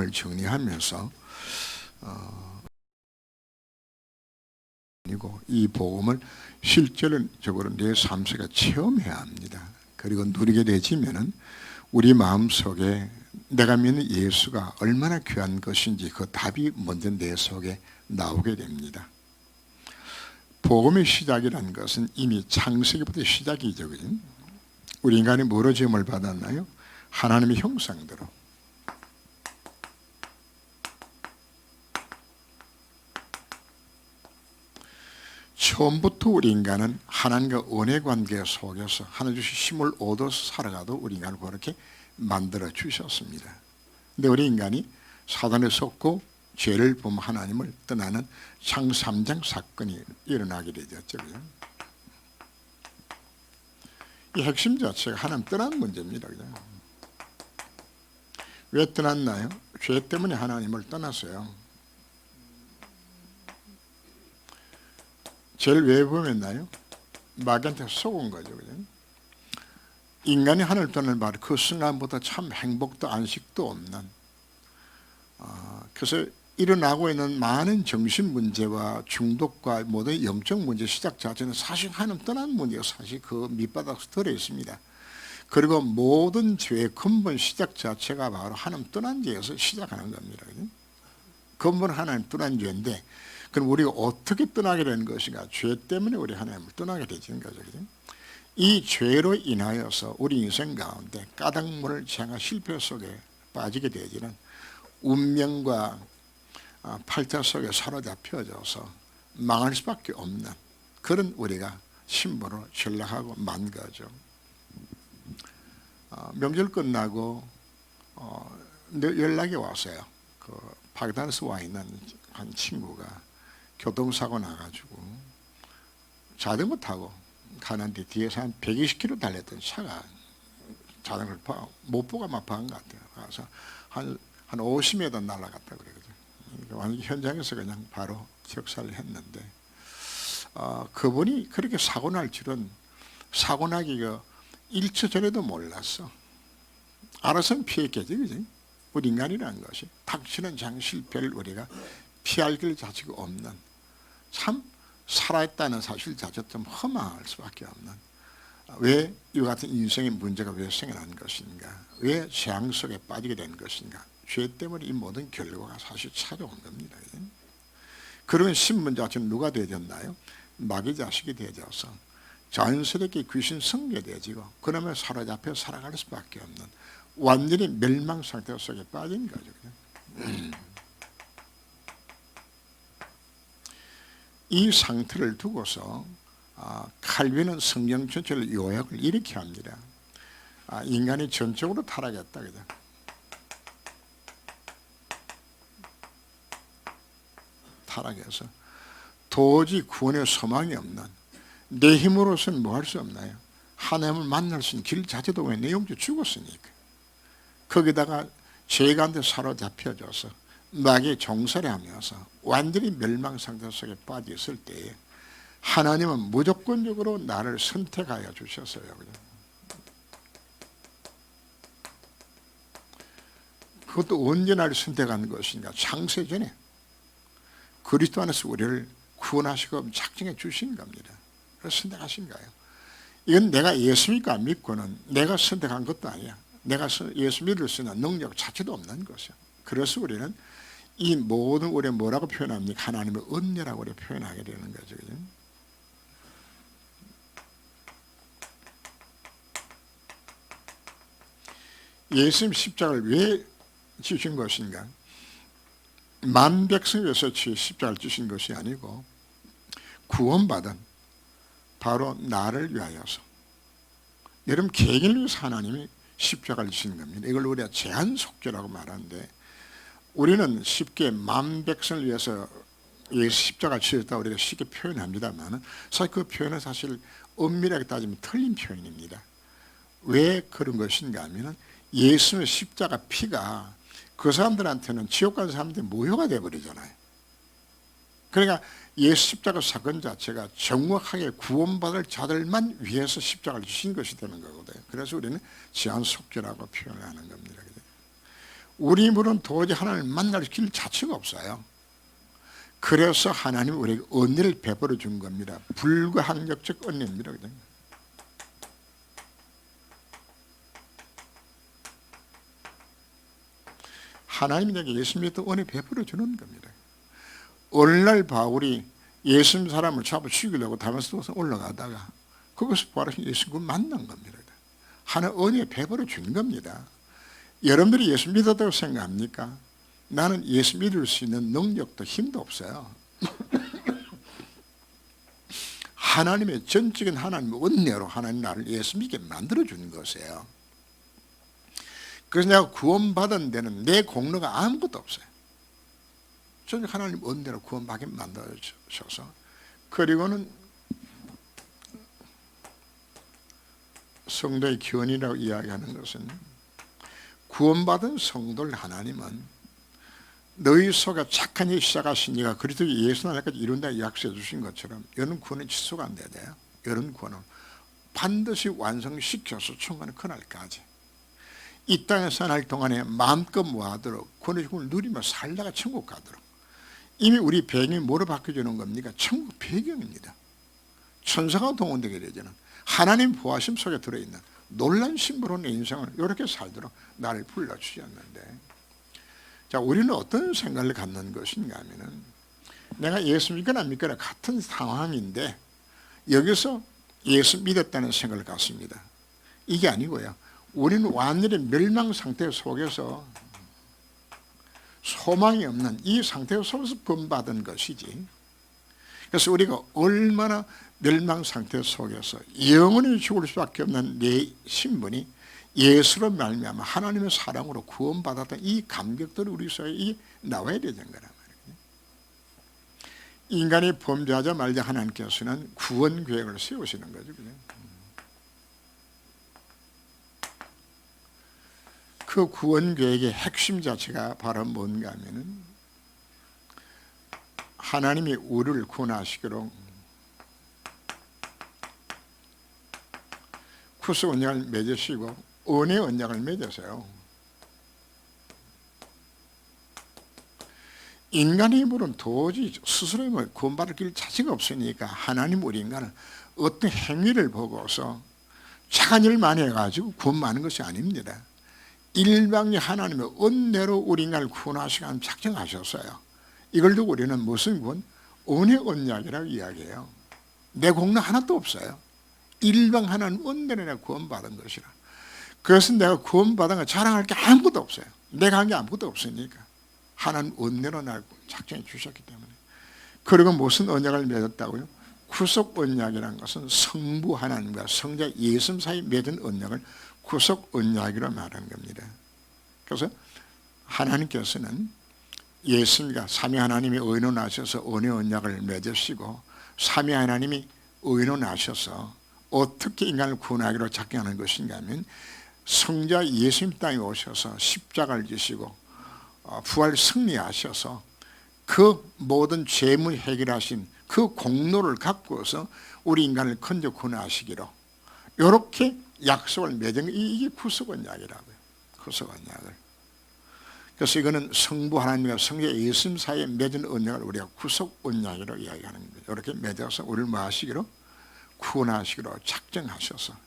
을 정리하면서 이 복음을 실질적으로 내 삶 속에 체험해야 합니다. 그리고 누리게 되지면은 우리 마음속에 내가 믿는 예수가 얼마나 귀한 것인지 그 답이 먼저 내 속에 나오게 됩니다. 복음의 시작이라는 것은 이미 창세기부터 시작이죠. 그죠? 우리 인간이 뭐로 지음을 받았나요? 하나님의 형상대로. 처음부터 우리 인간은 하나님과 은혜 관계 속에서 하나님 주신 힘을 얻어서 살아가도 우리 인간을 그렇게 만들어 주셨습니다. 근데 우리 인간이 사단에 속고 죄를 범 하나님을 떠나는 창세기 3장 사건이 일어나게 되었죠. 이 핵심 자체가 하나님 떠난 문제입니다. 왜 떠났나요? 죄 때문에 하나님을 떠났어요. 죄를 왜 범했나요? 마귀한테 속은 거죠. 그죠? 인간이 하늘 떠날 말 그 순간부터 참 행복도 안식도 없는 그래서 일어나고 있는 많은 정신 문제와 중독과 모든 영적 문제 시작 자체는 사실 하나님 떠난 문제가 사실 그 밑바닥에 들어 있습니다. 그리고 모든 죄의 근본 시작 자체가 바로 하나님 떠난 죄에서 시작하는 겁니다. 그죠? 근본 하나님 떠난 죄인데 그럼 우리가 어떻게 떠나게 되는 것인가? 죄 때문에 우리 하나님을 떠나게 되는 거죠. 이 죄로 인하여서 우리 인생 가운데 까닭문을 향한 실패 속에 빠지게 되지는 운명과 팔자 속에 사로잡혀져서 망할 수밖에 없는 그런 우리가 신부로 전락하고 만 거죠. 명절 끝나고 연락이 왔어요. 그 파키스탄에서 와 있는 한 친구가 교통사고 나가지고 자전거 타고 가는데 뒤에서 한 120km 달렸던 차가 자전거를 못 보고 막 박은 것 같아요. 그래서 한 50m 날아갔다 그러거든요. 현장에서 그냥 바로 적사를 했는데 그분이 그렇게 사고 날 줄은 사고 나기가 1초 전에도 몰랐어. 알아서는 피했겠지. 그지? 우리 인간이라는 것이 닥치는 장실패를 우리가 피할 길 자체가 없는 참 살아있다는 사실 자체가 좀 허망할 수밖에 없는 왜 이와 같은 인생의 문제가 왜 생겨난 것인가, 왜 재앙 속에 빠지게 된 것인가, 죄 때문에 이 모든 결과가 사실 찾아온 겁니다. 그러면 신분 자체는 누가 되어졌나요? 마귀 자식이 되어져서 자연스럽게 귀신 성계되어지고 그러면 사로잡혀 살아갈 수밖에 없는 완전히 멸망 상태 속에 빠진 거죠. 이 상태를 두고서 칼빈은 성경 전체를 요약을 이렇게 합니다. 인간이 전적으로 타락했다. 그죠? 타락해서 도저히 구원의 소망이 없는 내 힘으로서는 뭐 할 수 없나요? 하나님을 만날 수 있는 길 자체도 왜 내 영적 죽었으니까. 거기다가 죄가운데 사로잡혀져서 마귀의 종살이 하면서 완전히 멸망 상태 속에 빠져 있을 때에 하나님은 무조건적으로 나를 선택하여 주셨어요. 그것도 언제 나를 선택하는 것인가? 창세전에 그리스도 안에서 우리를 구원하시고 작정해 주신 겁니다. 그래서 선택하신 거예요. 이건 내가 예수 믿고 안 믿고는 내가 선택한 것도 아니야. 내가 예수 믿을 수 있는 능력 자체도 없는 것이야. 그래서 우리는 이 모든 우리 뭐라고 표현합니까? 하나님의 은혜라고 우리 표현하게 되는 거죠. 그죠? 예수님 십자가를 왜 지신 것인가? 만 백성을 위해서 십자가를 지신 것이 아니고 구원받은 바로 나를 위하여서 여러분 개인을 위해서 하나님이 십자가를 지신 겁니다. 이걸 우리가 제한속죄라고 말하는데 우리는 쉽게 만 백성을 위해서 예수 십자가 지셨다 우리가 쉽게 표현합니다만 사실 그 표현은 사실 엄밀하게 따지면 틀린 표현입니다. 왜 그런 것인가 하면 예수의 십자가 피가 그 사람들한테는 지옥 간 사람들이 무효가 되어버리잖아요. 그러니까 예수 십자가 사건 자체가 정확하게 구원받을 자들만 위해서 십자가를 주신 것이 되는 거거든요. 그래서 우리는 제한속죄라고 표현을 하는 겁니다. 우리 힘으로는 도저히 하나님을 만날 길 자체가 없어요. 그래서 하나님이 우리에게 은혜를 베풀어 준 겁니다. 불가항력적 은혜입니다. 하나님이 내게 예수 믿어 은혜 베풀어 주는 겁니다. 오늘날 바울이 예수 믿는 사람을 잡아 죽이려고 다메스커스 올라가다가 거기서 부활하신 예수님을 만난 겁니다. 하나님 은혜 베풀어 준 겁니다. 여러분들이 예수 믿었다고 생각합니까? 나는 예수 믿을 수 있는 능력도 힘도 없어요. 하나님의 전적인 하나님의 은혜로 하나님 나를 예수 믿게 만들어 준 것이에요. 그래서 내가 구원받은 데는 내 공로가 아무것도 없어요. 전적 하나님 은혜로 구원받게 만들어 주셔서. 그리고는 성도의 기원이라고 이야기하는 것은 구원받은 성도를 하나님은 너희 속에 착한 일 시작하신 이가 그리스도 예수 나라까지 이룬다 약속해 주신 것처럼 이런 구원은 취소가 안 돼요. 이런 구원은 반드시 완성시켜서 천국의 그날까지 이 땅에 사는 동안에 마음껏 모아도록 구원의 축복을 누리며 살다가 천국 가도록 이미 우리 배경이 뭐로 바뀌어주는 겁니까? 천국 배경입니다. 천사가 동원되게 되잖아. 하나님 보호하심 속에 들어있는 놀란 신부로 내 인생을 이렇게 살도록 나를 불러주셨는데, 자, 우리는 어떤 생각을 갖는 것인가 하면은 내가 예수 믿거나 안 믿거나 같은 상황인데 여기서 예수 믿었다는 생각을 갖습니다. 이게 아니고요. 우리는 완전히 멸망 상태 속에서 소망이 없는 이 상태 속에서 본받은 것이지. 그래서 우리가 얼마나 멸망 상태 속에서 영원히 죽을 수밖에 없는 내 신분이 예수로 말미암아 하나님의 사랑으로 구원받았던 이 감격들이 우리 속에 나와야 되는 거란 말이에요. 인간이 범죄하자 말자 하나님께서는 구원 계획을 세우시는 거죠. 그냥. 그 구원 계획의 핵심 자체가 바로 뭔가 하면은 하나님이 우리를 구원하시기로 구속 언약을 맺으시고 은혜 언약을 맺으세요. 인간의 힘으로는 도저히 스스로 구원받을 길 자체가 없으니까 하나님 우리 인간을 어떤 행위를 보고서 착한 일 많이 해가지고 구원받는 것이 아닙니다. 일방이 하나님의 은혜로 우리 인간을 구원하시고 작정하셨어요. 이걸 두고 우리는 무슨 구원? 은혜 언약이라고 이야기해요. 내 공로 하나도 없어요. 일방 하나님 은혜로 내가 구원받은 것이라. 그래서 내가 구원받은 거 자랑할 게 아무것도 없어요. 내가 한 게 아무것도 없으니까 하나님 은혜로 날 작정해 주셨기 때문에. 그리고 무슨 언약을 맺었다고요? 구속 언약이라는 것은 성부 하나님과 성자 예수 사이 맺은 언약을 구속 언약이라고 말하는 겁니다. 그래서 하나님께서는 예수님과 삼위 하나님이 의논하셔서 은혜 언약을 맺으시고 삼위 하나님이 의논하셔서 어떻게 인간을 구원하기로 작정하는 것인가 하면 성자 예수님 땅에 오셔서 십자가를 지시고 부활 승리하셔서 그 모든 죄물 해결하신 그 공로를 갖고서 우리 인간을 건져 구원하시기로 이렇게 약속을 맺은 게 이게 구속 언약이라고요. 구속 언약을. 그래서 이거는 성부 하나님과 성자 예수님 사이에 맺은 언약을 우리가 구속 언약이라고 이야기하는 겁니다. 이렇게 맺어서 우리를 뭐 하시기로? 구원하시기로 작정하셔서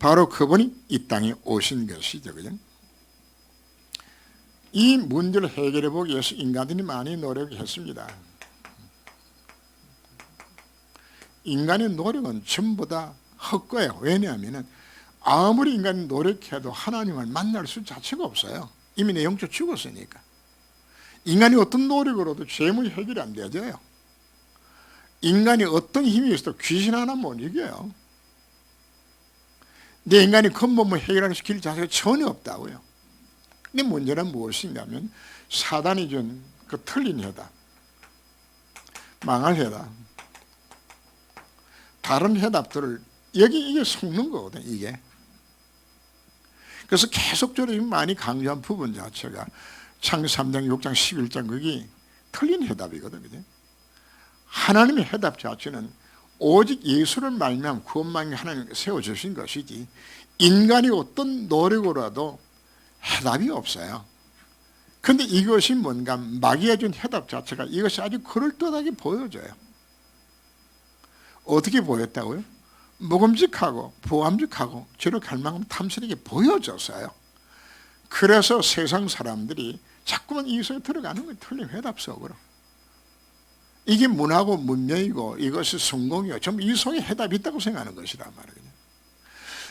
바로 그분이 이 땅에 오신 것이죠. 그죠? 이 문제를 해결해 보기 위해서 인간들이 많이 노력했습니다. 인간의 노력은 전부 다 헛거예요. 왜냐하면 아무리 인간이 노력해도 하나님을 만날 수 자체가 없어요. 이미 내 영적 죽었으니까. 인간이 어떤 노력으로도 죄물 해결이 안 되져요. 인간이 어떤 힘이 있어도 귀신 하나 못 이겨요. 내 인간이 근본을 해결하는 길 자체가 전혀 없다고요. 근데 문제는 무엇인가 하면 사단이 준 그 틀린 해답, 망할 해답, 다른 해답들을 이게 속는 거거든 이게. 그래서 계속적으로 많이 강조한 부분 자체가 창세기 3장, 6장, 11장 그게 틀린 해답이거든. 그죠? 하나님의 해답 자체는 오직 예수를 말미암아 구원만이 하나님 세워주신 것이지 인간이 어떤 노력으로라도 해답이 없어요. 근데 이것이 뭔가 마귀가 준 해답 자체가 이것이 아주 그럴듯하게 보여져요. 어떻게 보였다고요? 먹음직하고 보암직하고 저를 갈 만큼 탐스럽게 보여졌어요. 그래서 세상 사람들이 자꾸만 이 속에 들어가는 거예요. 틀린 해답 속으로. 이게 문화고 문명이고 이것이 성공이고 전부 이 속에 해답이 있다고 생각하는 것이란 말이에요.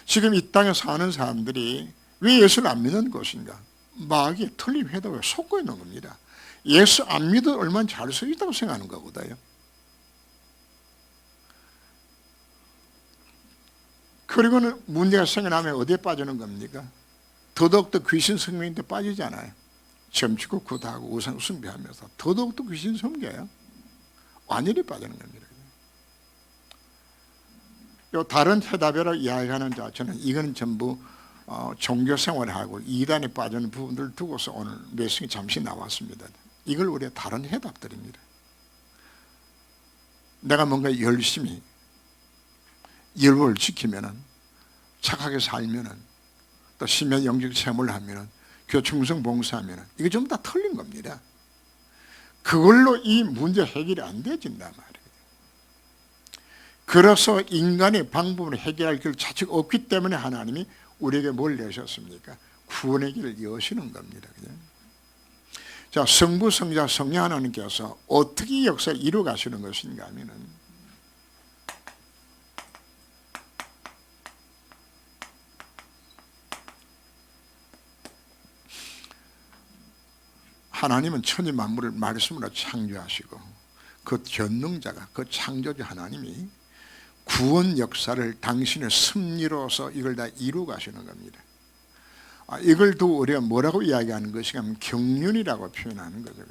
지금 이 땅에 사는 사람들이 왜 예수를 안 믿는 것인가? 마귀의 틀린 해답에 속고 있는 겁니다. 예수 안 믿어 얼마나 잘 수 있다고 생각하는 것보다요. 그리고는 문제가 생겨나면 어디에 빠지는 겁니까? 더더욱더 귀신 성명인데 빠지잖아요. 점치고 구다하고 우상 숭배하면서 더더욱더 귀신 섬겨요. 완전히 빠지는 겁니다. 요 다른 해답이라고 이야기하는 자체는 이거는 전부 종교 생활하고 이단에 빠지는 부분들을 두고서 오늘 메시지 잠시 나왔습니다. 이걸 우리가 다른 해답들입니다. 내가 뭔가 열심히 율법을 지키면은 착하게 살면은 또 심야 영적 체험을 하면은 교충성 봉사하면은 이게 전부 다 틀린 겁니다. 그걸로 이 문제 해결이 안 되어진단 말이에요. 그래서 인간의 방법으로 해결할 길 자체가 없기 때문에 하나님이 우리에게 뭘 내셨습니까? 구원의 길을 여시는 겁니다. 자, 성부, 성자, 성령 하나님께서 어떻게 역사를 이루어 가시는 것인가 하면은 하나님은 천지 만물을 말씀으로 창조하시고 그 전능자가 그 창조주 하나님이 구원 역사를 당신의 섭리로서 이걸 다 이루어 가시는 겁니다. 이걸 또 우리가 뭐라고 이야기하는 것인가 하면 경륜이라고 표현하는 거죠.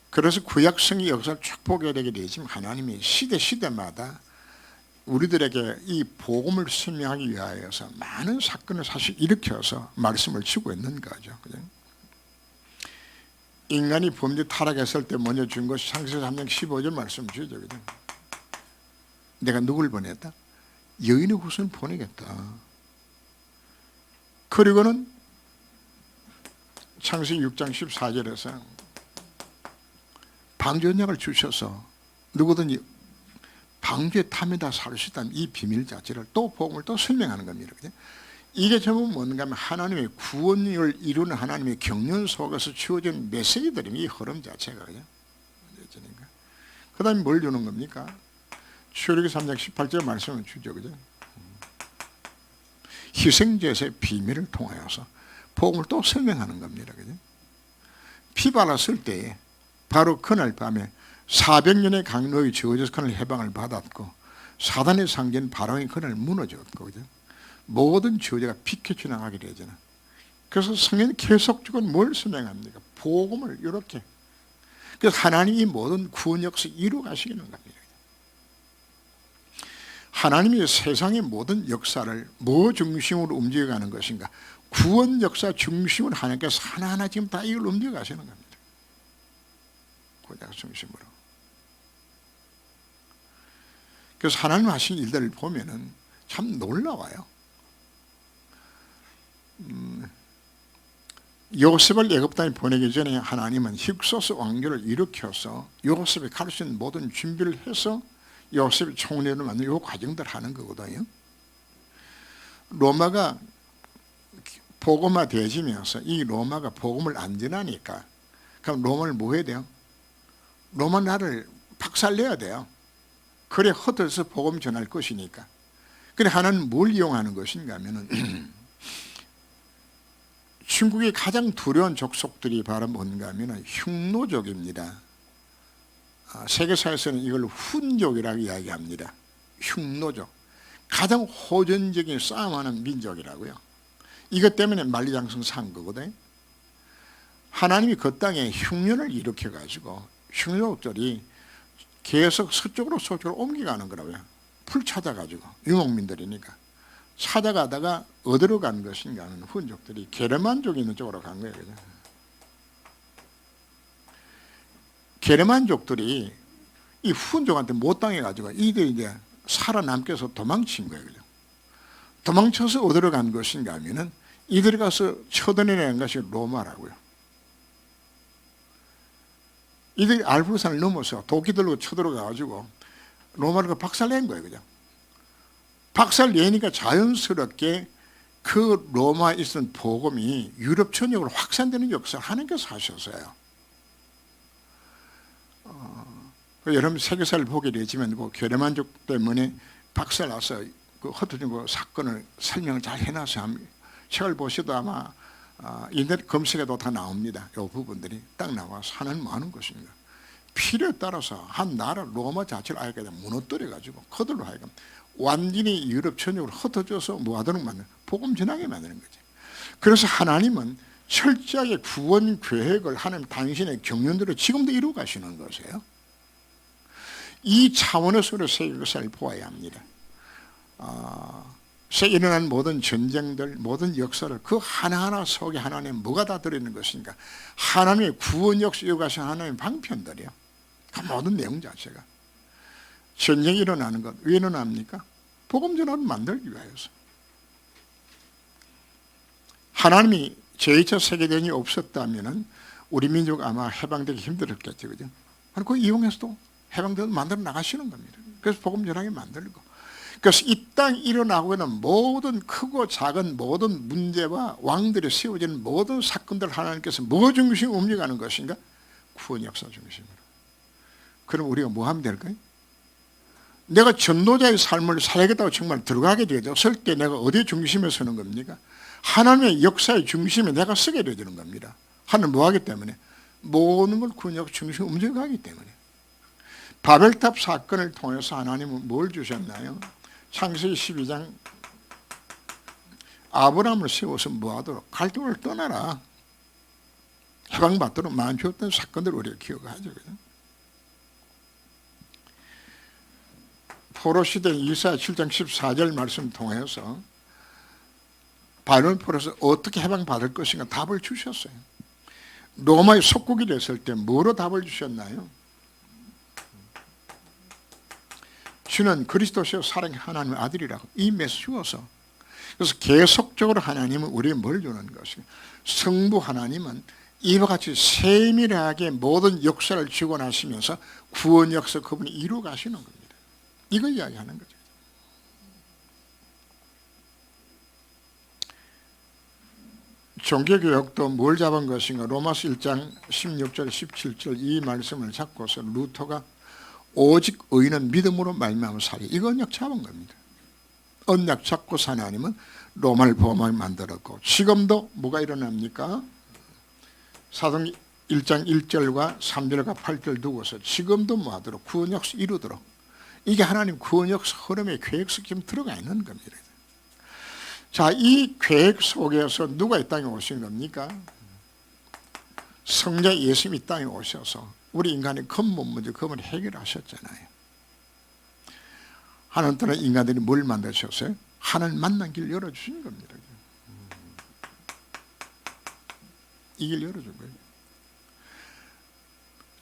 그래서 구약성의 역사를 쭉 보게 되게 되지만 하나님이 시대마다 우리들에게 이 복음을 설명하기 위하여서 많은 사건을 사실 일으켜서 말씀을 주고 있는 거죠. 그죠? 인간이 범죄 타락했을 때 먼저 준 것이 창세기 3장 15절 말씀 주죠. 그죠? 내가 누굴 보냈다? 여인의 후손을 보내겠다. 그리고는 창세기 6장 14절에서 방전약을 주셔서 누구든지 방주의 탐에다 살 수 있다는 이 비밀 자체를 또 복음을 또 설명하는 겁니다. 그죠? 이게 전부 뭔가 하면 하나님의 구원을 이루는 하나님의 경륜 속에서 주어진 메시지들이 이 흐름 자체가. 그죠? 그 다음에 뭘 주는 겁니까? 출애굽기 3장 18절 말씀을 주죠. 그죠? 희생제사의 비밀을 통하여서 복음을 또 설명하는 겁니다. 그죠? 피 발랐을 때에 바로 그날 밤에 400년의 강로에 지어져서 그날 해방을 받았고 사단의 상전 바로의 그날 무너졌고 그죠? 모든 저주가 비켜져 나가게 되잖아. 그래서 성경이 계속적으로 뭘 설명합니까? 복음을 이렇게. 그래서 하나님이 모든 구원 역사 이루어 가시는 겁니다. 하나님이 세상의 모든 역사를 뭐 중심으로 움직여가는 것인가? 구원 역사 중심으로 하나님께서 하나하나 지금 다 이걸 움직여 가시는 겁니다. 구약 중심으로. 그래서 하나님 하신 일들을 보면은 참 놀라워요. 요셉을 애굽 땅에 보내기 전에 하나님은 힉소스 왕조를 일으켜서 요셉이 갈 수 있는 모든 준비를 해서 요셉이 총리를 만들고 이 과정들 하는 거거든요. 로마가 복음화 되어지면서 이 로마가 복음을 안 전하니까 그럼 로마를 뭐 해야 돼요? 로마 나라를 박살내야 돼요. 그래 흩어져서 복음 전할 것이니까. 그래 하나는 뭘 이용하는 것인가 하면은 중국의 가장 두려운 족속들이 바로 뭔가 하면 흉노족입니다. 세계사에서는 이걸 훈족이라고 이야기합니다. 흉노족. 가장 호전적인 싸움하는 민족이라고요. 이것 때문에 만리장성 산 거거든요. 하나님이 그 땅에 흉년을 일으켜가지고 흉노족들이 계속 서쪽으로 옮겨가는 거라고요. 풀 찾아가지고 유목민들이니까. 찾아가다가 어디로 간 것인가 하는 훈족들이 게르만족이 있는 쪽으로 간 거예요. 그죠? 게르만족들이 이 훈족한테 못 당해가지고 이들이 이제 살아남기 위해서 도망친 거예요. 그죠? 도망쳐서 어디로 간 것인가 하면은 이들이 가서 쳐들어내는 것이 로마라고요. 이들이 알프스산을 넘어서 도끼 들고 쳐들어가가지고 로마를 박살낸 거예요. 그냥 박살내니까 자연스럽게 그 로마에 있었던 복음이 유럽 전역으로 확산되는 역사를 하나님께서 하셨어요. 여러분 세계사를 보게 되지만 그 교례만족 때문에 박살나서 그 흩어진 그 사건을 설명을 잘 해놔서 책을 보셔도 아마 인터넷 검색에도 다 나옵니다. 이 부분들이 딱 나와서 하나님 뭐 하는 것인가. 필요에 따라서 한 나라 로마 자체를 아예 그냥 무너뜨려가지고 그들로 하여금 완전히 유럽 전역으로 흩어져서 뭐 하도록 만드는 복음 전하게 만드는 거지. 그래서 하나님은 철저하게 구원 계획을 하나님 당신의 경륜대로 지금도 이루어 가시는 것이에요. 이 차원에서 세계 역사를 보아야 합니다. 세계에 일어난 모든 전쟁들, 모든 역사를 그 하나하나 속에 하나님의 뭐가 다 들어있는 것인가. 하나님의 구원 역사 이어가신 하나님의 방편들이요. 그 모든 내용 자체가. 전쟁이 일어나는 것 왜 일어납니까? 복음 전환을 만들기 위하여서. 하나님이 제2차 세계대전이 없었다면 우리 민족 아마 해방되기 힘들었겠죠. 그죠? 그걸 이용해서도 해방되도 만들어 나가시는 겁니다. 그래서 복음 전하게 만들고. 그래서 이 땅 일어나고 있는 모든 크고 작은 모든 문제와 왕들이 세워지는 모든 사건들 하나님께서 뭐 중심으로 움직이는 것인가? 구원 역사 중심으로. 그럼 우리가 뭐 하면 될까요? 내가 전도자의 삶을 살아야겠다고 정말 들어가게 되었을 때 내가 어디에 중심에 서는 겁니까? 하나님의 역사의 중심에 내가 서게 되는 겁니다. 하나님 뭐 하기 때문에? 모든 걸 구원 역사 중심으로 움직여가기 때문에. 바벨탑 사건을 통해서 하나님은 뭘 주셨나요? 창세기 12장 아브라함을 세워서 뭐하도록 갈등을 떠나라 해방받도록 만주었던 사건들을 우리가 기억하죠. 포로시대 이사야 7장 14절 말씀 통해서 바벨론 포로에서 어떻게 해방받을 것인가 답을 주셨어요. 로마의 속국이 됐을 때 뭐로 답을 주셨나요? 주는 그리스도시요 사랑의 하나님의 아들이라고 이미 주어서. 그래서 계속적으로 하나님은 우리에게 뭘 주는 것이고 성부 하나님은 이와 같이 세밀하게 모든 역사를 주고 나시면서 구원 역사 그분이 이루어 가시는 겁니다. 이걸 이야기하는 거죠. 종교개혁도 뭘 잡은 것인가? 로마서 1장 16절 17절 이 말씀을 잡고서 루터가 오직 의인은 믿음으로 말미암아 살리 이거 언약 잡은 겁니다. 언약 잡고 산 하나님은 로마를 보호하게 만들었고 지금도 뭐가 일어납니까? 사도행 1장 1절과 3절과 8절 두고서 지금도 뭐 하도록 구원 역사 이루도록 이게 하나님 구원 역사 흐름의 계획 속에 지금 들어가 있는 겁니다. 자, 이 계획 속에서 누가 이 땅에 오신 겁니까? 성자 예수님이 이 땅에 오셔서 우리 인간의 근본 문제, 그걸 해결하셨잖아요. 하나님은 인간들이 뭘 만드셨어요? 하나님 만난 길 열어주신 겁니다. 이 길 열어준 거예요.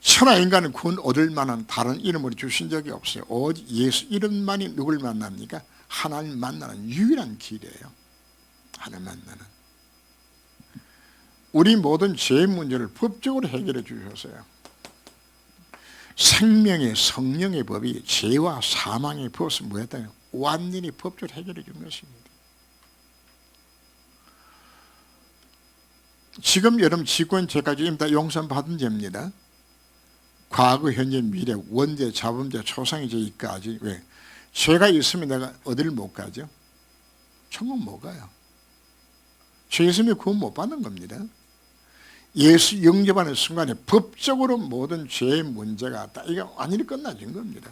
천하 인간은 구원 얻을 만한 다른 이름을 주신 적이 없어요. 오직 예수 이름만이 누굴 만납니까? 하나님 만나는 유일한 길이에요. 하나님 만나는. 우리 모든 죄의 문제를 법적으로 해결해 주셨어요. 생명의 성령의 법이 죄와 사망의 법을 뭐였다요? 완전히 법적으로 해결해 준 것입니다. 지금 여러분 지구인 죄까지 다 용서받은 죄입니다. 과거, 현재, 미래, 원죄, 자범죄, 초상의 죄까지. 왜? 죄가 있으면 내가 어디를 못 가죠? 천국 못 가요. 죄 있으면 구원 못 받는 겁니다. 예수 영접하는 순간에 법적으로 모든 죄의 문제가 다 이게 완전히 끝나진 겁니다.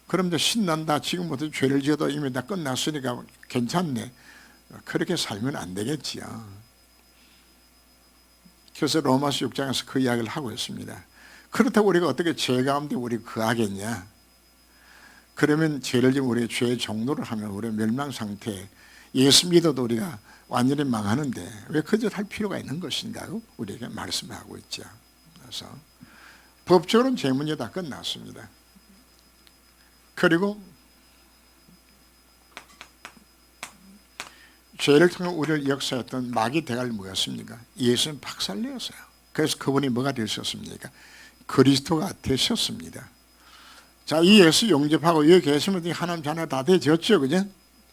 그럼 이제 신난다. 지금부터 죄를 지어도 이미 다 끝났으니까 괜찮네. 그렇게 살면 안 되겠지요. 그래서 로마서 6장에서 그 이야기를 하고 있습니다. 그렇다고 우리가 어떻게 죄 가운데 우리 거하겠냐? 그러면 죄를 지면 우리가 죄의 종로를 하면 우리 멸망 상태에 예수 믿어도 우리가 완전히 망하는데 왜 그저 할 필요가 있는 것인가요? 우리에게 말씀하고 있죠. 그래서 법적으로는 죄 문제 다 끝났습니다. 그리고 죄를 통해 우리를 역사했던 마귀 대가를 뭐였습니까? 예수는 박살내었어요. 그래서 그분이 뭐가 되셨습니까? 그리스도가 되셨습니다. 자, 이 예수 영접하고 여기 계시면 하나님 자녀 다 되졌죠, 그죠?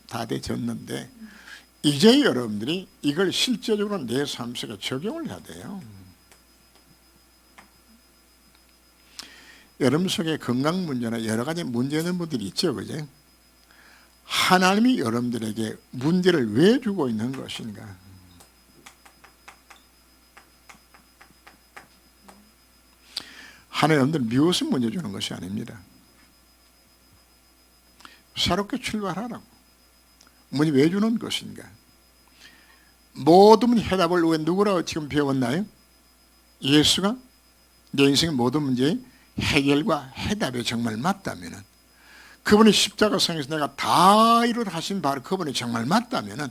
다 되졌는데 이제 여러분들이 이걸 실제적으로 내 삶 속에 적용을 해야 돼요. 여러분 속에 건강 문제나 여러 가지 문제 있는 분들이 있죠, 그죠? 하나님이 여러분들에게 문제를 왜 주고 있는 것인가? 하나님 여러분들 미워서 문제 주는 것이 아닙니다. 새롭게 출발하라고. 문제 왜 주는 것인가? 모든 해답을 왜 누구라고 지금 배웠나요? 예수가 내 인생의 모든 문제의 해결과 해답이 정말 맞다면, 그분이 십자가상에서 내가 다 이루다 하신 바로 그분이 정말 맞다면,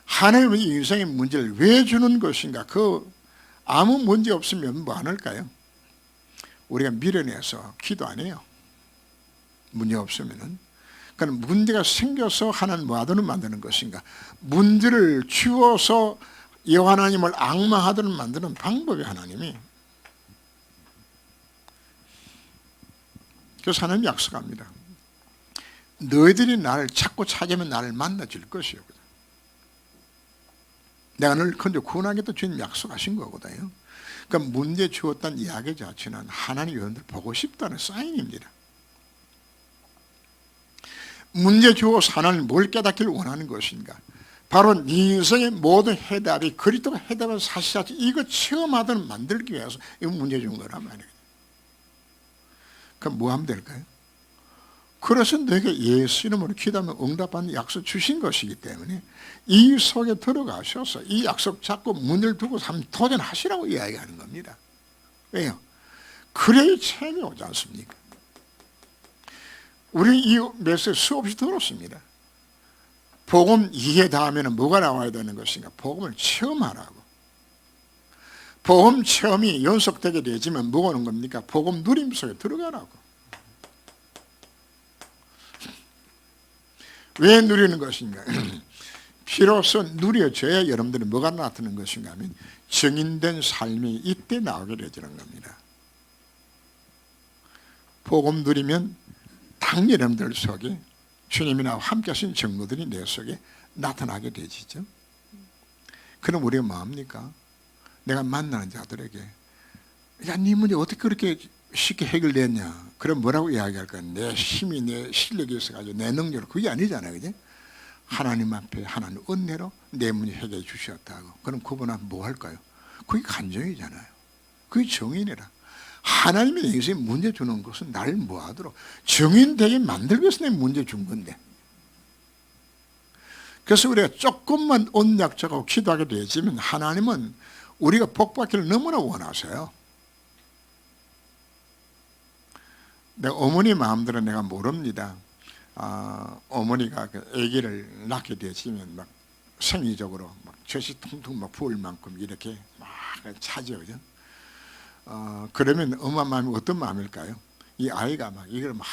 하나님은 인생의 문제를 왜 주는 것인가? 그 아무 문제 없으면 뭐 안 할까요? 우리가 밀어내서 기도 안 해요. 문제 없으면은. 그러니까 문제가 생겨서 하나님 뭐 하도록 만드는 것인가? 문제를 주어서 여호와 하나님을 악마하도록 만드는 방법이 하나님이. 그래서 하나님 약속합니다. 너희들이 나를 찾고 찾으면 나를 만나줄 것이요. 내가 너를 건져 구원하겠다 주님 약속하신 거거든요. 그러니까 문제 주었다는 이야기 자체는 하나님 여러분들 보고 싶다는 사인입니다. 문제 주어서 하나님 뭘 깨닫기를 원하는 것인가? 바로 네 인생의 모든 해답이 그리스도가 해답은 사실 이거 체험하도록 만들기 위해서 이거 문제 준 거란 말이에요. 그럼 뭐 하면 될까요? 그래서 너에게 예수 이름으로 기도하면 응답받는 약속 주신 것이기 때문에 이 속에 들어가셔서 이 약속 잡고 문을 두고 한번 도전하시라고 이야기하는 겁니다. 왜요? 그래야 체험이 오지 않습니까? 우리 이 메시지 수없이 들었습니다. 복음 이해 다음에는 뭐가 나와야 되는 것인가? 복음을 체험하라고. 복음 체험이 연속되게 되지만 뭐가 오는 겁니까? 복음 누림 속에 들어가라고. 왜 누리는 것인가? 비로소 누려져야 여러분들은 뭐가 나타나는 것인가 하면 증인된 삶이 이때 나오게 되는 겁니다. 복음 누리면 당 여러분들 속에 주님이 나와 함께 하신 증거들이 내 속에 나타나게 되지죠. 그럼 우리가 뭐합니까? 내가 만나는 자들에게 야, 네 문제 어떻게 그렇게 쉽게 해결됐냐? 그럼 뭐라고 이야기할까요? 내 힘이 내 실력이 있어가지고 내 능력으로 그게 아니잖아요, 그죠? 하나님 앞에 하나님 은혜로 내 문제 해결해 주셨다고. 그럼 그분 앞에 뭐 할까요? 그게 간정이잖아요. 그게 정인이라. 하나님이 내 인생에 문제 주는 것은 나를 뭐하도록 정인되게 만들기 위해서 내 문제 준 건데. 그래서 우리가 조금만 언약적으로 기도하게 되지만 하나님은 우리가 복받기를 너무나 원하세요. 내가 어머니 마음대로 내가 모릅니다. 어머니가 그 아기를 낳게 되시면 막 생리적으로 막 젖이 퉁퉁 막 부을 만큼 이렇게 막 차죠, 그죠? 그러면 엄마 마음이 어떤 마음일까요? 이 아이가 막 이걸 막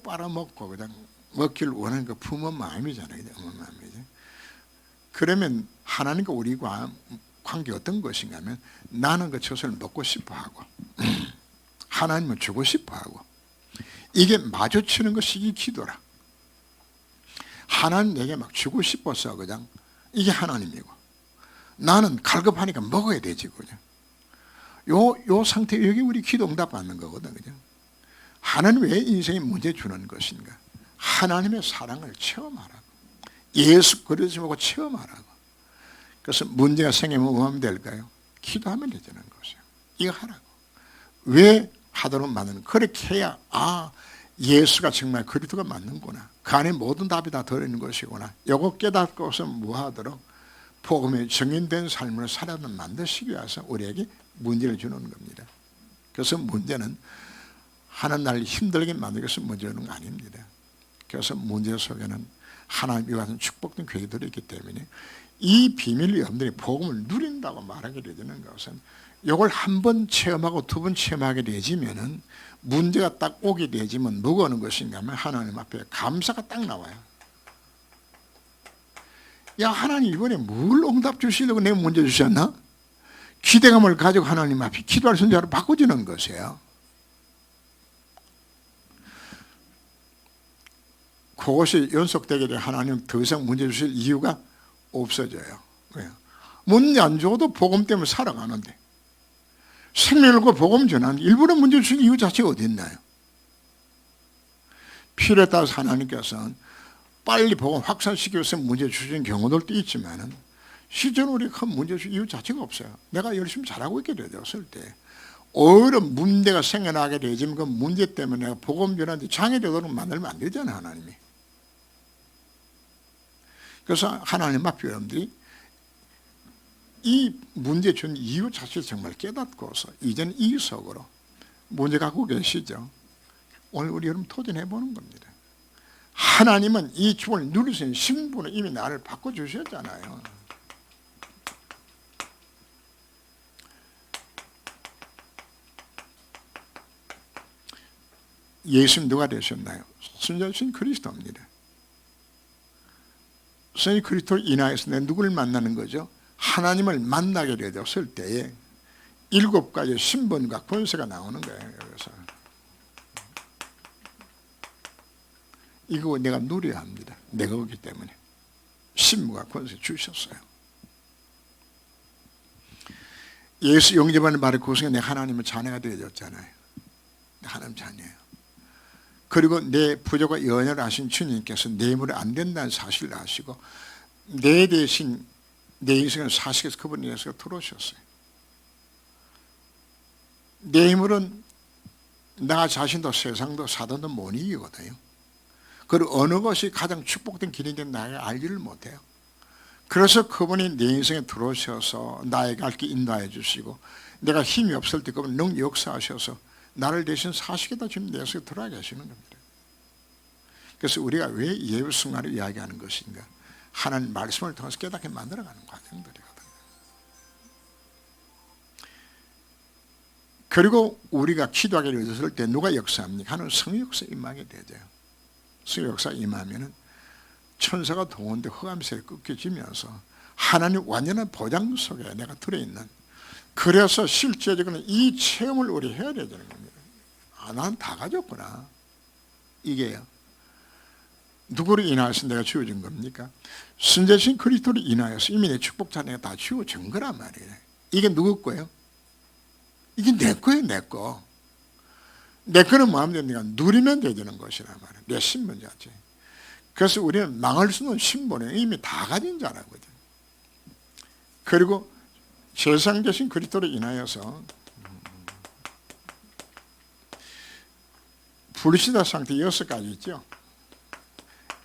빨아먹고 그냥 먹기를 원하는 그 부모 마음이잖아요, 그죠? 엄마 마음이죠. 그러면 하나님과 우리가 관계 어떤 것인가 하면 나는 그 젖을 먹고 싶어 하고 하나님은 주고 싶어 하고 이게 마주치는 것이 이 기도라. 하나님 내게 막 주고 싶어서 그냥 이게 하나님이고 나는 갈급하니까 먹어야 되지 그냥. 요 상태 여기 우리 기도 응답 받는 거거든 그냥. 하나님 왜 인생에 문제 주는 것인가? 하나님의 사랑을 체험하라고. 예수 그리스도를 체험하라고. 그래서 문제가 생기면 뭐 하면 될까요? 기도하면 되는 것이에요. 이거 하라고. 왜 하도록 만드는 그렇게 해야 예수가 정말 그리스도가 맞는구나. 그 안에 모든 답이 다 들어있는 것이구나. 이거 깨닫고서 뭐하도록 복음의 정인된 삶을 살아도 만드시기 위해서 우리에게 문제를 주는 겁니다. 그래서 문제는 하나님 나를 힘들게 만들기 위해서 문제 주는 거 아닙니다. 그래서 문제 속에는 하나님이 같은 축복된 계획들이 있기 때문에 이 비밀을 여러분들이 복음을 누린다고 말하게 되는 것은 이걸 한 번 체험하고 두 번 체험하게 되지면은 문제가 딱 오게 되지만 뭐가 오는 것인가 하면 하나님 앞에 감사가 딱 나와요. 야, 하나님 이번에 뭘 응답 주시려고 내 문제 주셨나? 기대감을 가지고 하나님 앞에 기도할 선자로 바꿔주는 것이에요. 그것이 연속되게 되면 하나님 더 이상 문제 주실 이유가 없어져요. 왜요? 문제 안 줘도 복음 때문에 살아가는데, 생명을 그 복음 전하는 일부러 문제 주실 이유 자체가 어디 있나요? 필요에 따라서 하나님께서는 빨리 복음 확산시키기 위해서 문제 주시는 경우들도 있지만, 실제로 우리가 큰 문제 주실 이유 자체가 없어요. 내가 열심히 잘하고 있게 되었을 때 오히려 문제가 생겨나게 되지만 그 문제 때문에 내가 복음 전하는데 장애되도록 만들면 안 되잖아요, 하나님이. 그래서 하나님 앞에 여러분들이 이 문제 준 이유 자체를 정말 깨닫고서 이제는 이 속으로 문제 갖고 계시죠. 오늘 우리 여러분 도전해 보는 겁니다. 하나님은 이 축복을 누릴 수 있는 신분을 이미 나를 바꿔주셨잖아요. 예수님 누가 되셨나요? 순전하신 그리스도입니다. 순전히 그리스도를 인하여서 내가 누구를 만나는 거죠? 하나님을 만나게 되었을 때에 7가지 신분과 권세가 나오는 거예요. 여기서 이거 내가 누려야 합니다. 내가 오기 때문에 신분과 권세 주셨어요. 예수 영접하는 말의 구성에 내가 하나님의 자녀가 되어졌잖아요. 하나님 자녀예요. 그리고 내 부족과 연연을 하신 주님께서 내 힘으로 안 된다는 사실을 아시고 내 대신 내 인생을 사시게서 그분이 예수가 들어오셨어요. 내 힘으로는 나 자신도 세상도 사단도 못 이기거든요. 그리고 어느 것이 가장 축복된 길인지 나에게 알지를 못해요. 그래서 그분이 내 인생에 들어오셔서 나에게 갈 길 인도해 주시고 내가 힘이 없을 때 그분 능 역사하셔서 나를 대신 사시게다 지금 내 속에 들어와 계시는 겁니다. 그래서 우리가 왜 예배 순간을 이야기하는 것인가? 하나님 말씀을 통해서 깨닫게 만들어가는 과정들이거든요. 그리고 우리가 기도하게 되었을 때 누가 역사합니까? 하나님 성령 역사 임하게 되죠. 성령 역사 임하면은 천사가 동원돼 흑암세에 꺾여지면서 하나님 완전한 보장 속에 내가 들어있는, 그래서 실제적으로 이 체험을 우리 해야 되는 겁니다. 아, 난 다 가졌구나. 이게요. 누구를 인하여서 내가 주어진 겁니까? 순전신 그리스도를 인하여서 이미 내 축복자 내가 다 주어진 거란 말이에요. 이게 누구 거예요? 이게 내 거예요, 내 거. 내 거는 뭐 하면 됩니까? 누리면 되는 것이란 말이에요. 내 신분 자체. 그래서 우리는 망할 수 없는 신분에 이미 다 가진 자라거든요. 그리고 세상 대신 그리스도를 인하여서 불시다 상태 6가지 있죠.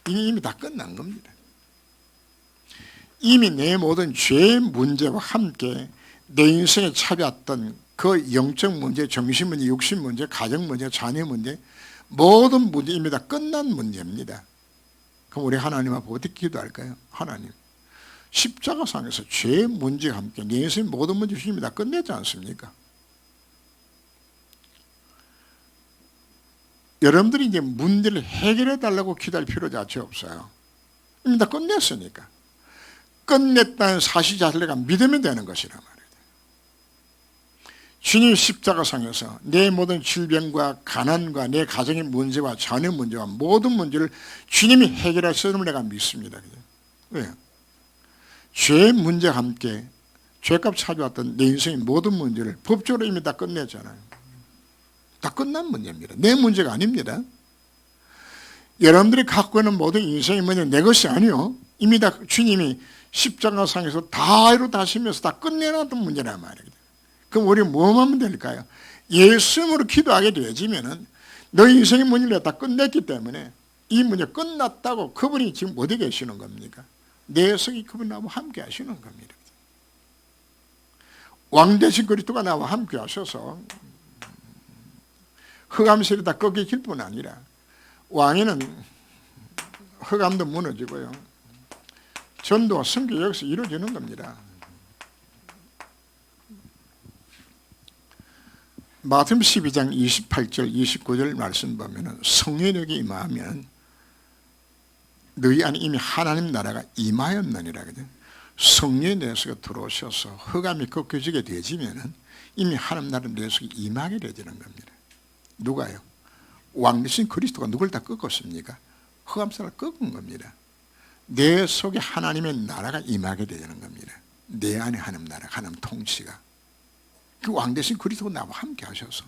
이게 이미 다 끝난 겁니다. 이미 내 모든 죄의 문제와 함께 내 인생에 찾아왔던 그 영적 문제, 정신 문제, 육신 문제, 가정 문제, 자녀 문제, 모든 문제 이미 다 끝난 문제입니다. 그럼 우리 하나님 앞에 어떻게 기도할까요? 하나님, 십자가상에서 죄의 문제와 함께 내 인생의 모든 문제 주님이 다 끝냈지 않습니까? 여러분들이 이제 문제를 해결해 달라고 기도할 필요 자체 없어요. 이미 다 끝냈으니까. 끝냈다는 사실 자체가 믿으면 되는 것이란 말이에요. 주님 십자가상에서 내 모든 질병과 가난과 내 가정의 문제와 자녀 문제와 모든 문제를 주님이 해결하시는 내가 믿습니다. 왜요? 죄의 문제와 함께 죄값 찾아왔던 내 인생의 모든 문제를 법적으로 이미 다 끝냈잖아요. 다 끝난 문제입니다. 내 문제가 아닙니다. 여러분들이 갖고 있는 모든 인생의 문제는 내 것이 아니요. 이미 다 주님이 십자가상에서 다 이루다시면서 다 끝내놨던 문제란 말이에요. 그럼 우리가 뭐 하면 될까요? 예수님으로 기도하게 되어지면은 너희 인생의 문제를 다 끝냈기 때문에 이 문제 끝났다고 그분이 지금 어디 계시는 겁니까? 내 속에 그분이 나와 함께 하시는 겁니다. 왕 대신 그리스도가 나와 함께 하셔서 흑암세를 다 꺾이실 뿐 아니라 왕에는 흑암도 무너지고요. 전도와 선교 여기서 이루어지는 겁니다. 마태복음 12장 28절 29절 말씀 보면 성령력이 임하면 너희 안에 이미 하나님 나라가 임하였느니라. 성령의 내 속에 들어오셔서 흑암이 꺾여지게 되지면은 이미 하나님 나라 내 속에 임하게 되지는 겁니다. 누가요? 왕 되신 그리스도가 누굴 다 꺾었습니까? 흑암사를 꺾은 겁니다. 내 속에 하나님의 나라가 임하게 되는 겁니다. 내 안에 하나님 나라, 하나님 통치가. 그 왕 되신 그리스도가 나와 함께 하셔서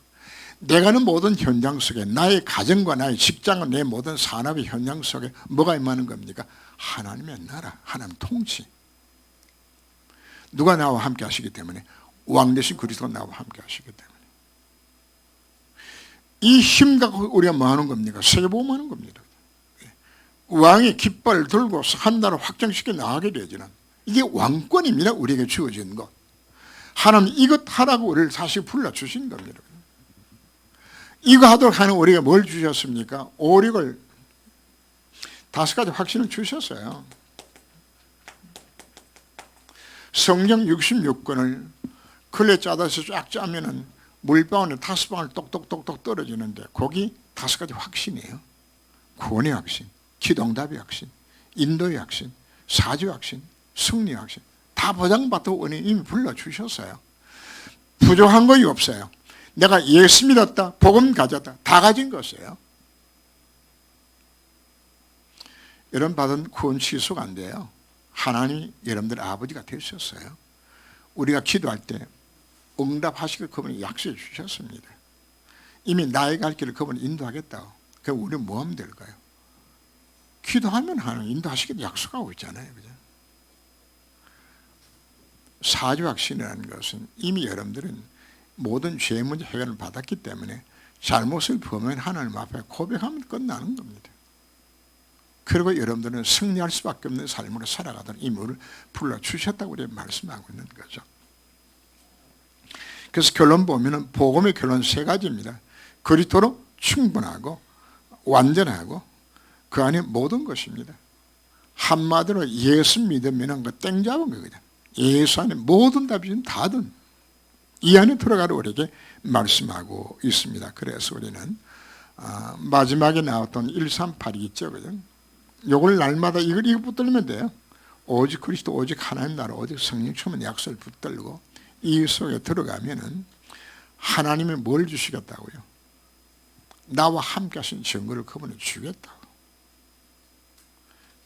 내가 하는 모든 현장 속에, 나의 가정과 나의 직장과 내 모든 산업의 현장 속에 뭐가 임하는 겁니까? 하나님의 나라, 하나님 통치. 누가 나와 함께 하시기 때문에? 왕 되신 그리스도가 나와 함께 하시기 때문에. 이 힘 갖고 우리가 뭐 하는 겁니까? 세계보험하는 겁니다. 왕이 깃발을 들고 한 나라 확장시켜 나가게 되지는, 이게 왕권입니다. 우리에게 주어진 것. 하나님 이것 하라고 우리를 사실 불러주신 겁니다. 이거 하도록 하는 우리가 뭘 주셨습니까? 오력을 5가지 확신을 주셨어요. 성경 66권을 클레 짜다서 쫙 짜면은 물방울에 5방울 똑똑똑똑 떨어지는데 거기 5가지 확신이에요. 구원의 확신, 기도응답의 확신, 인도의 확신, 사주의 확신, 승리의 확신. 다 보장받고 은혜 이미 불러주셨어요. 부족한 것이 없어요. 내가 예수 믿었다, 복음 가졌다, 다 가진 것이에요. 여러분 받은 구원 취소가 안 돼요. 하나님이 여러분들 아버지가 되셨어요. 우리가 기도할 때 응답하시길 그분이 약속해 주셨습니다. 이미 나의 갈 길을 그분이 인도하겠다고. 그럼 우리는 뭐 하면 될까요? 기도하면 하나님 인도하시겠다 약속하고 있잖아요. 그죠? 사주확신이라는 것은 이미 여러분들은 모든 죄 문제 해결을 받았기 때문에 잘못을 범한 하나님 앞에 고백하면 끝나는 겁니다. 그리고 여러분들은 승리할 수밖에 없는 삶으로 살아가던 임무를 불러주셨다고 우리가 말씀하고 있는 거죠. 그래서 결론 보면은 복음의 결론 3가지입니다. 그리스도로 충분하고 완전하고 그 안에 모든 것입니다. 한마디로 예수 믿으면 그 땡 잡은 거거든. 예수 안에 모든 답이 다든 이 안에 들어가려 우리에게 말씀하고 있습니다. 그래서 우리는 마지막에 나왔던 138이 있죠. 그죠? 요걸 날마다 이걸 붙들면 돼요. 오직 그리스도, 오직 하나님 나라, 오직 성령 충만 약속을 붙들고 이 속에 들어가면은 하나님이 뭘 주시겠다고요? 나와 함께 하신 증거를 그분이 주겠다고.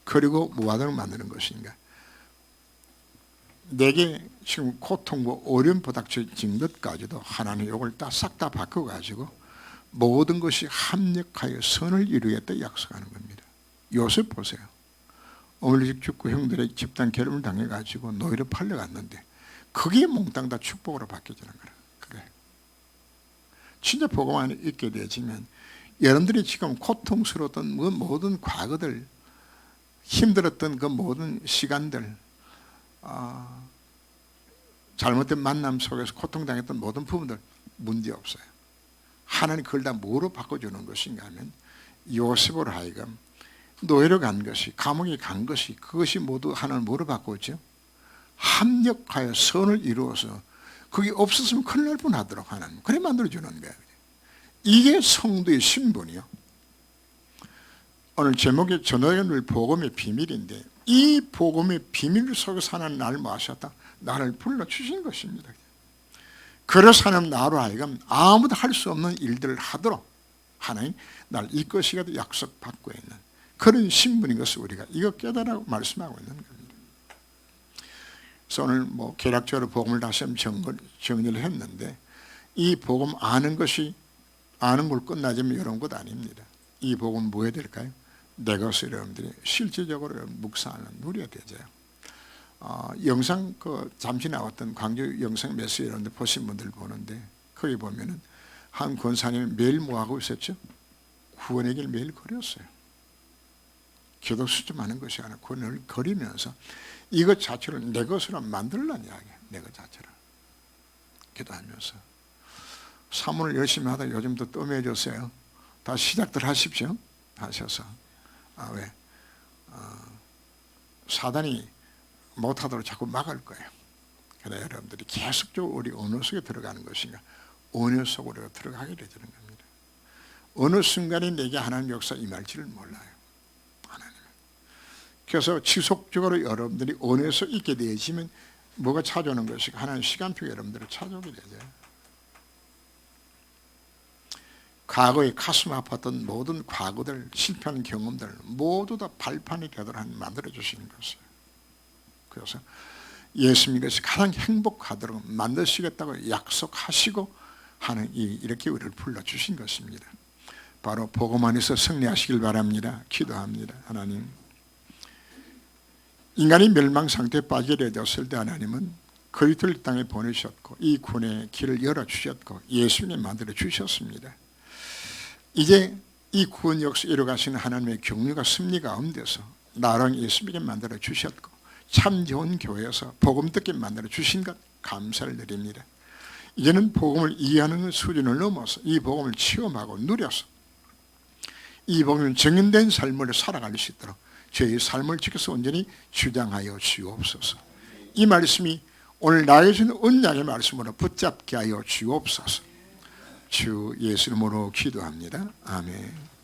그리고 무엇을 만드는 것인가? 내게 지금 고통과 어려움 부닥쳐진 것까지도 하나님 이걸 싹 다 바꿔가지고 모든 것이 합력하여 선을 이루겠다 약속하는 겁니다. 요셉 보세요. 어머니 죽고 형들의 집단 괴롭힘을 당해가지고 노예로 팔려갔는데 그게 몽땅 다 축복으로 바뀌어지는 거라. 그래. 진짜 복음 안에 있게 되어지면 여러분들이 지금 고통스러웠던 모든 과거들, 힘들었던 그 모든 시간들, 잘못된 만남 속에서 고통당했던 모든 부분들 문제 없어요. 하나님 그걸 다 뭐로 바꿔주는 것인가 하면 요셉으로 하여금 노예로 간 것이, 감옥에 간 것이, 그것이 모두 하나님 뭐로 바꿨죠? 합력하여 선을 이루어서 그게 없었으면 큰일 날 뻔하도록 하나님 그래 만들어주는 거예요. 이게 성도의 신분이요. 오늘 제목이 저녁에 늘 복음의 비밀인데 이 복음의 비밀 속에서 하나님 나를 뭐 하셨다? 나를 불러주신 것입니다. 그래서 하나님 나로 하여금 아무도 할 수 없는 일들을 하도록 하나님 나를 이끄시기도 약속받고 있는 그런 신분인 것을 우리가 이거 깨달아 말씀하고 있는 겁니다. 그래서 오늘 뭐 개략적으로 복음을 다시 한번 정리를 했는데 이 복음 아는 것이 아는 걸 끝나자면 이런 것 아닙니다. 이 복음 뭐 해야 될까요? 내 것을 여러분들이 실질적으로 묵상하는 누려야 되죠. 영상 잠시 나왔던 광주 영상 메시지 여러분들 보신 분들 보는데 거기 보면은 한 권사님이 매일 뭐 하고 있었죠? 구원의 길 매일 걸었어요. 기도 수준하는 것이 아니라 구원을 거리면서 이것 자체를 내 것으로 만들라는 이야기예요. 내 것 자체를 기도하면서 사문을 열심히 하다 요즘도 뜸해졌어요. 다시 시작들 하십시오. 하셔서 왜? 사단이 못하도록 자꾸 막을 거예요. 그래서 여러분들이 계속적으로 우리 언어 속에 들어가는 것인가? 언어 속으로 들어가게 되는 겁니다. 어느 순간에 내게 하나님 역사 임할지를 몰라요. 하나님. 그래서 지속적으로 여러분들이 언에서 있게 되어지면 뭐가 찾아오는 것이 하나님 시간표가 여러분들을 찾아오게 되죠. 과거에 가슴 아팠던 모든 과거들, 실패한 경험들 모두 다 발판이 되도록 만들어 주시는 것이에요. 그래서 예수님이 것이 가장 행복하도록 만드시겠다고 약속하시고 하는 이렇게 우리를 불러주신 것입니다. 바로 복음 안에서 승리하시길 바랍니다. 기도합니다. 하나님, 인간이 멸망 상태에 빠지게 되었을 때 하나님은 그리스도를 땅에 보내셨고 이 군의 길을 열어주셨고 예수님을 만들어 주셨습니다. 이제 이 구원 역사 이루어가시는 하나님의 경륜과 승리가 가운데서 나랑 예수님께 만들어 주셨고 참 좋은 교회에서 복음 듣게 만들어 주신 것 감사를 드립니다. 이제는 복음을 이해하는 수준을 넘어서 이 복음을 체험하고 누려서 이 복음을 정인된 삶을 살아갈 수 있도록 저희 삶을 지켜서 온전히 주장하여 주옵소서. 이 말씀이 오늘 나에게 주는 언약의 말씀으로 붙잡게 하여 주옵소서. 주 예수 이름으로 기도합니다. 아멘.